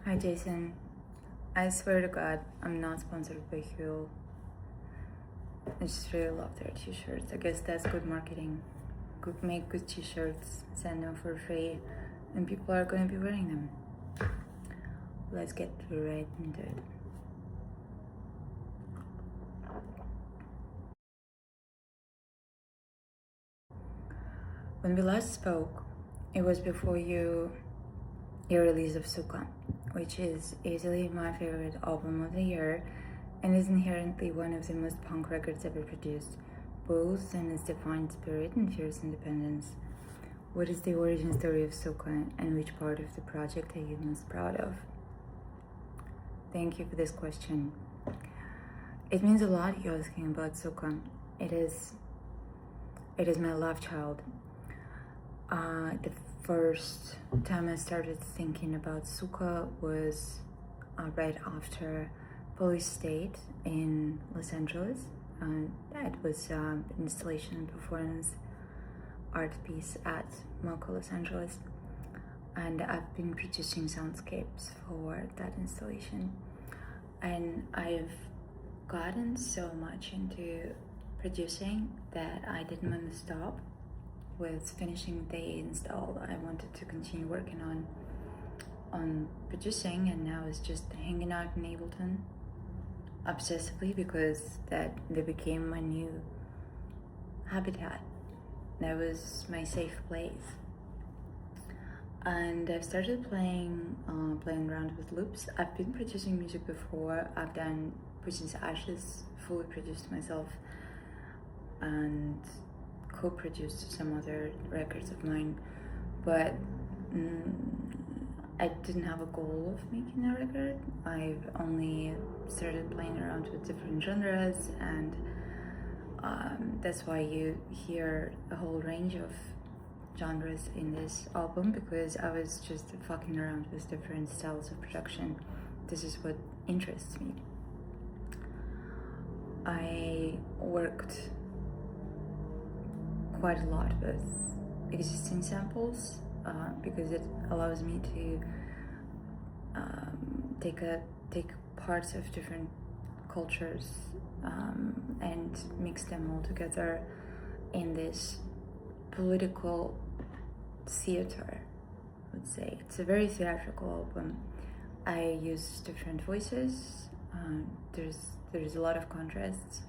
Hi Jason, I swear to God, I'm not sponsored by Huel. I just really love their t-shirts. I guess that's good marketing. Make good t-shirts, send them for free, and people are going to be wearing them. Let's get right into it. When we last spoke, it was before your release of Suka, which is easily my favorite album of the year and is inherently one of the most punk records ever produced, both in its defined spirit and fierce independence. What is the origin story of Suka and which part of the project are you most proud of? Thank you for this question. It means a lot you're asking about Suka. It is my love child. The first time I started thinking about Suka was right after Police State in Los Angeles. It was an installation and performance art piece at Moco Los Angeles, and I've been producing soundscapes for that installation, and I've gotten so much into producing that I didn't want to stop with finishing the install. I wanted to continue working on producing, and now it's just hanging out in Ableton obsessively because they became my new habitat. That was my safe place. And I've started playing around with loops. I've been producing music before. I've done Pussy Riot, fully produced myself, and co-produced some other records of mine, but I didn't have a goal of making a record. I've only started playing around with different genres, and that's why you hear a whole range of genres in this album, because I was just fucking around with different styles of production. This is what interests me. I worked quite a lot with existing samples because it allows me to take parts of different cultures and mix them all together in this political theater, I would say. It's a very theatrical album. I use different voices. There's a lot of contrasts,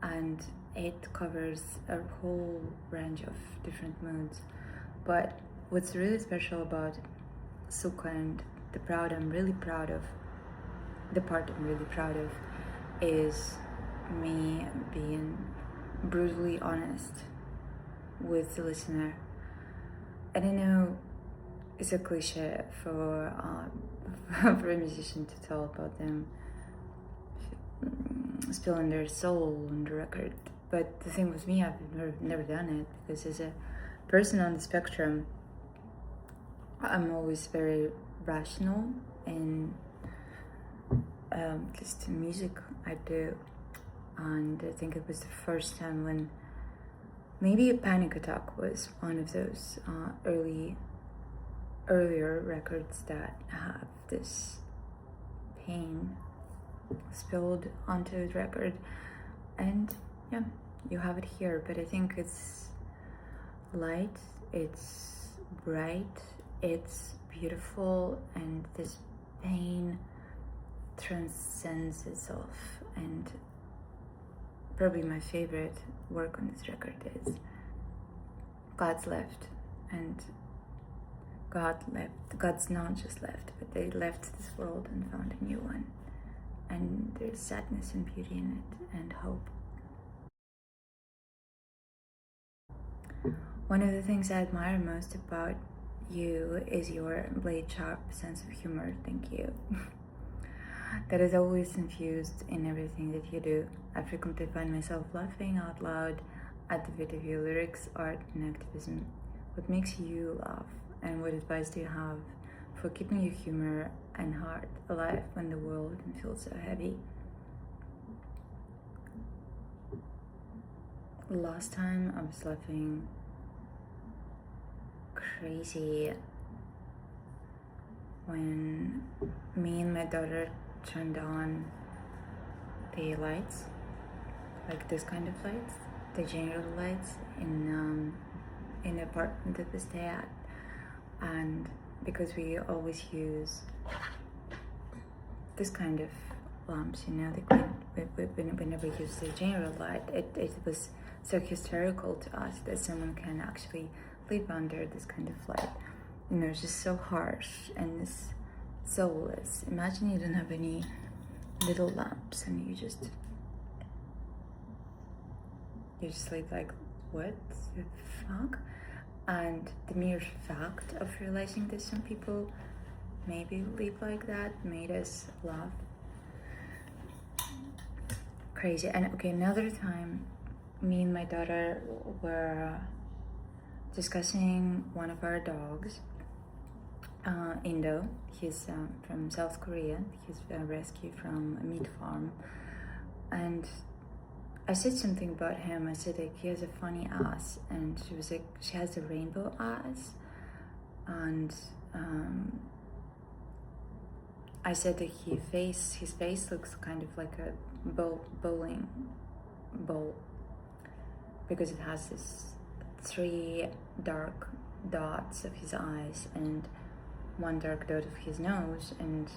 and it covers a whole range of different moods. But what's really special about Suka and the part I'm really proud of is me being brutally honest with the listener. And I know it's a cliche for for a musician to tell about them spilling their soul on the record, but the thing with me, I've never done it, because as a person on the spectrum, I'm always very rational in just the music I do. And I think it was the first time when maybe a Panic Attack was one of those earlier records that have this pain spilled onto the record, and yeah, you have it here. But I think it's light, it's bright, it's beautiful, and this pain transcends itself. And probably my favorite work on this record is God's left, and God's not just left, but they left this world and found a new one. And there's sadness and beauty in it, and hope. One of the things I admire most about you is your blade sharp sense of humor. Thank you. That is always infused in everything that you do. I frequently find myself laughing out loud at the bit of your lyrics, art, and activism. What makes you laugh, and what advice do you have for keeping your humor and heart alive when the world can feel so heavy? Last time I was laughing crazy when me and my daughter turned on the lights, like this kind of lights, the general lights in the apartment that we stay at. And because we always use this kind of lamps, you know, we never use the general light, it was so hysterical to us that someone can actually live under this kind of light. You know, it's just so harsh and it's soulless. Imagine you don't have any little lamps and you just like, what the fuck? And the mere fact of realizing that some people maybe live like that made us laugh. Crazy. And okay, another time, me and my daughter were discussing one of our dogs, Indo. He's from South Korea. He's a rescue from a meat farm. And I said something about him. I said, like, he has a funny ass. And she was like, she has a rainbow ass. And I said that his face looks kind of like a bowling ball, because it has this 3 dark dots of his eyes and 1 dark dot of his nose, and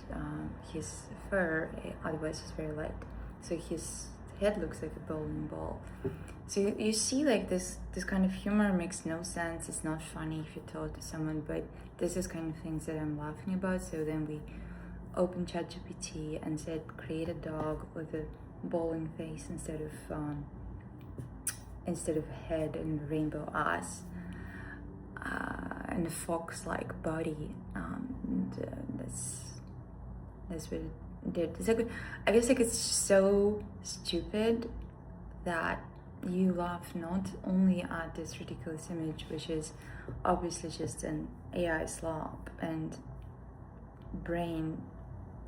his fur otherwise is very light, so his head looks like a bowling ball. So you see, like, this kind of humor makes no sense. It's not funny if you tell it to someone, but this is kind of things that I'm laughing about. So then we opened ChatGPT and said, create a dog with a bowling face instead of head and rainbow eyes, and a fox-like body. That's what it did. It's like, I guess, like, it's so stupid that you laugh not only at this ridiculous image, which is obviously just an AI slop and brain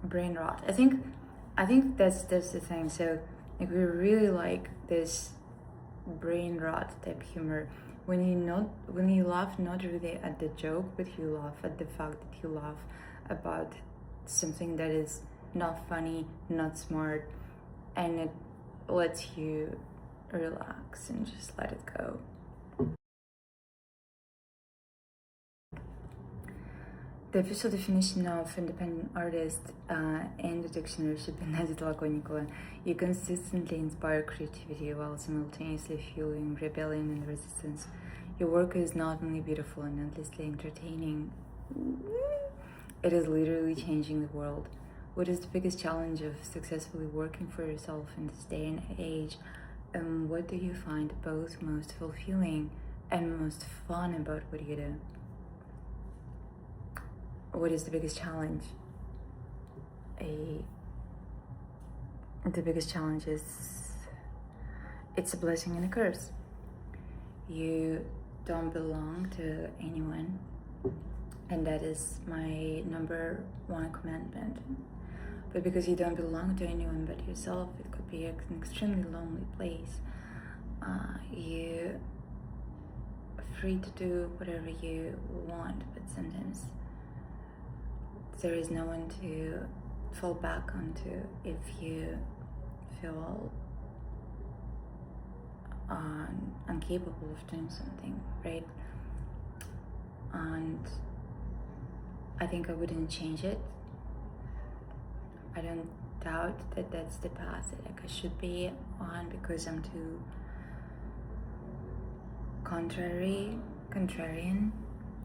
rot. I think that's the thing. So, like, we really like this brain rot type humor when you laugh not really at the joke, but you laugh at the fact that you laugh about something that is not funny, not smart, and it lets you relax and just let it go. The official definition of independent artist in the dictionary should be Nadya Tolokonnikova. You consistently inspire creativity while simultaneously fueling rebellion and resistance. Your work is not only beautiful and endlessly entertaining, it is literally changing the world. What is the biggest challenge of successfully working for yourself in this day and age? And what do you find both most fulfilling and most fun about what you do? What is the biggest challenge? The biggest challenge is, it's a blessing and a curse. You don't belong to anyone, and that is my number 1 commandment. But because you don't belong to anyone but yourself, it could be an extremely lonely place. You're free to do whatever you want, but sometimes there is no one to fall back onto if you feel incapable of doing something, right? And I think I wouldn't change it. I don't doubt that that's the path that, like, I should be on, because I'm too contrarian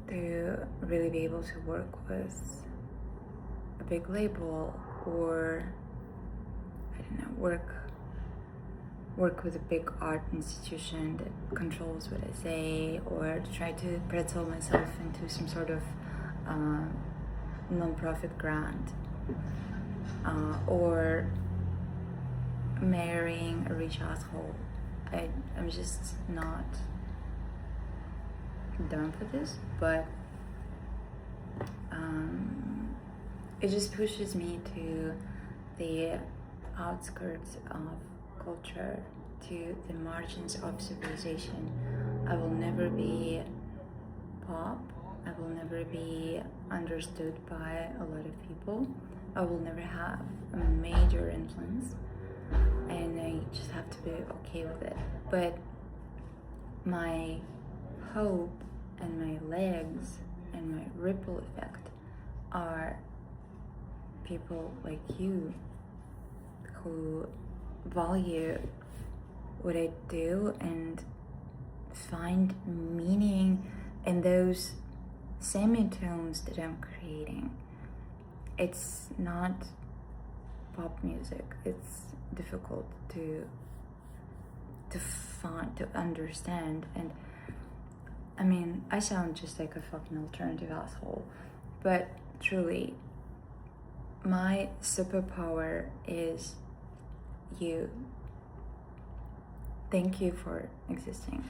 to really be able to work with a big label, or I don't know, work with a big art institution that controls what I say, or try to pretzel myself into some sort of non-profit grant, or marrying a rich asshole. I'm just not done for this, but it just pushes me to the outskirts of culture, to the margins of civilization. I will never be pop, I will never be understood by a lot of people. I will never have a major influence, and I just have to be okay with it. But my hope and my legs and my ripple effect are people like you who value what I do and find meaning in those semitones that I'm creating. It's not pop music. It's difficult to find, to understand, and I mean, I sound just like a fucking alternative asshole, but truly, my superpower is you. Thank you for existing.